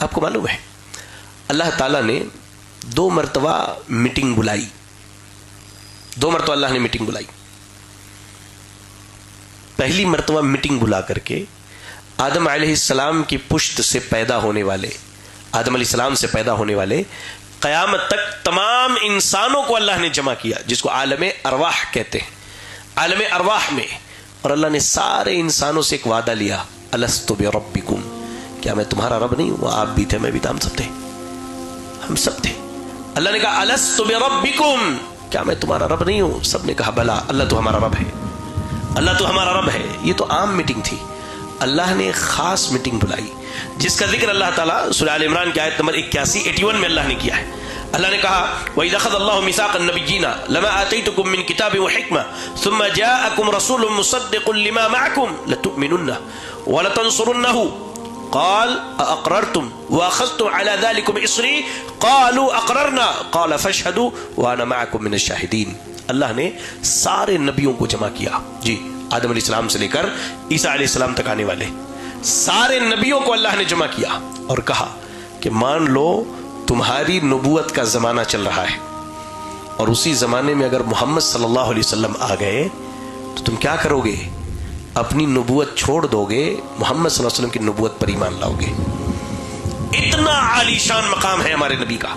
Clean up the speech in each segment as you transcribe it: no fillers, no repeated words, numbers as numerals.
آپ کو معلوم ہے اللہ تعالیٰ نے 2 مرتبہ میٹنگ بلائی، 2 مرتبہ اللہ نے میٹنگ بلائی۔ پہلی مرتبہ میٹنگ بلا کر کے آدم علیہ السلام کی پشت سے پیدا ہونے والے، آدم علیہ السلام سے پیدا ہونے والے قیامت تک تمام انسانوں کو اللہ نے جمع کیا، جس کو عالم ارواح کہتے ہیں، عالم ارواح میں، اور اللہ نے سارے انسانوں سے ایک وعدہ لیا، الست بربکم، کیا میں تمہارا رب نہیں ہوں؟ آپ بھی تھے، میں بھی تھا، ہم سب تھے، ہم سب تھے۔ اللہ نے کہا الست بربکم، کیا میں تمہارا رب نہیں ہوں؟ سب نے کہا بلا، اللہ تو ہمارا رب ہے، اللہ تو ہمارا رب ہے۔ یہ تو عام میٹنگ تھی، اللہ نے خاص میٹنگ بلائی جس کا ذکر اللہ تعالیٰ سورہ آل عمران کی آیت نمبر 81 میں اللہ نے کیا ہے۔ اللہ نے کہا وَإِذْ أَخَذَ اللَّهُ مِيثَاقَ النَّبِيِّينَ لَمَا آتَيْتُكُم مِّن كِتَابٍ وَحِكْمَةٍ ثُمَّ جَاءَكُمْ رَسُولٌ مُّصَدِّقٌ لِّمَا مَعَكُمْ لَتُؤْمِنُنَّ وَلَتَنصُرُنَّهُ قال أأقررتم وأخذتم على ذلكم إصري قالوا أقررنا قال فاشهدوا وأنا معكم من الشاهدين۔ اللہ نے سارے نبیوں کو جمع کیا، جی آدم علیہ السلام سے لے کر عیسیٰ علیہ السلام تک آنے والے سارے نبیوں کو اللہ نے جمع کیا اور کہا کہ مان لو تمہاری نبوت کا زمانہ چل رہا ہے، اور اسی زمانے میں اگر محمد صلی اللہ علیہ وسلم آ گئے تو تم کیا کرو گے؟ اپنی نبوت چھوڑ دو گے، محمد صلی اللہ علیہ وسلم کی نبوت پر ایمان لاؤ گے۔ اتنا عالی شان مقام ہے ہمارے نبی کا۔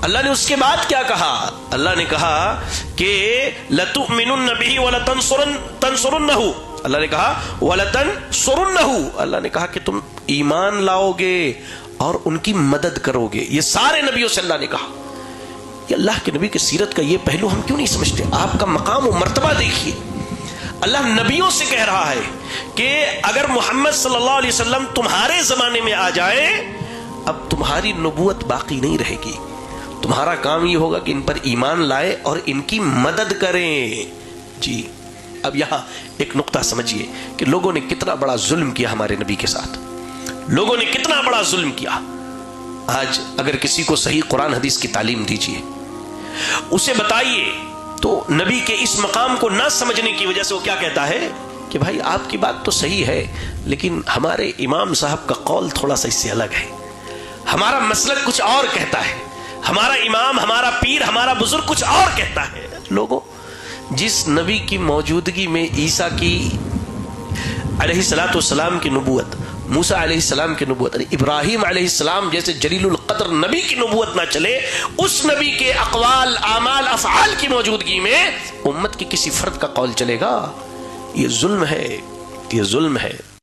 اللہ نے اس کے بعد کیا کہا؟ اللہ نے کہا کہ لَتُؤْمِنُنَّ بِهِ وَلَتَنصُرُنَّهُ، اللہ نے کہا وَلَتَنصُرُنَّهُ، اللہ نے کہا کہ تم ایمان لاؤ گے اور ان کی مدد کرو گے۔ یہ سارے نبیوں سے اللہ نے کہا۔ یہ اللہ کے نبی کی سیرت کا یہ پہلو ہم کیوں نہیں سمجھتے؟ آپ کا مقام و مرتبہ دیکھیے، اللہ نبیوں سے کہہ رہا ہے کہ اگر محمد صلی اللہ علیہ وسلم تمہارے زمانے میں آ جائے، اب تمہاری نبوت باقی نہیں رہے گی، تمہارا کام یہ ہوگا کہ ان پر ایمان لائے اور ان کی مدد کریں۔ جی اب یہاں ایک نقطہ سمجھیے کہ لوگوں نے کتنا بڑا ظلم کیا ہمارے نبی کے ساتھ، لوگوں نے کتنا بڑا ظلم کیا۔ آج اگر کسی کو صحیح قرآن حدیث کی تعلیم دیجیے، اسے بتائیے، تو نبی کے اس مقام کو نہ سمجھنے کی وجہ سے وہ کیا کہتا ہے کہ بھائی آپ کی بات تو صحیح ہے، لیکن ہمارے امام صاحب کا قول تھوڑا سا اس سے الگ ہے، ہمارا مسلک کچھ اور کہتا ہے، ہمارا امام، ہمارا پیر، ہمارا بزرگ کچھ اور کہتا ہے۔ لوگوں، جس نبی کی موجودگی میں عیسیٰ کی علیہ السلام کی نبوت، موسیٰ علیہ السلام کی نبوت، ابراہیم علیہ السلام جیسے جلیل القدر نبی کی نبوت نہ چلے، اس نبی کے اقوال، اعمال، افعال کی موجودگی میں امت کے کسی فرد کا قول چلے گا؟ یہ ظلم ہے، یہ ظلم ہے۔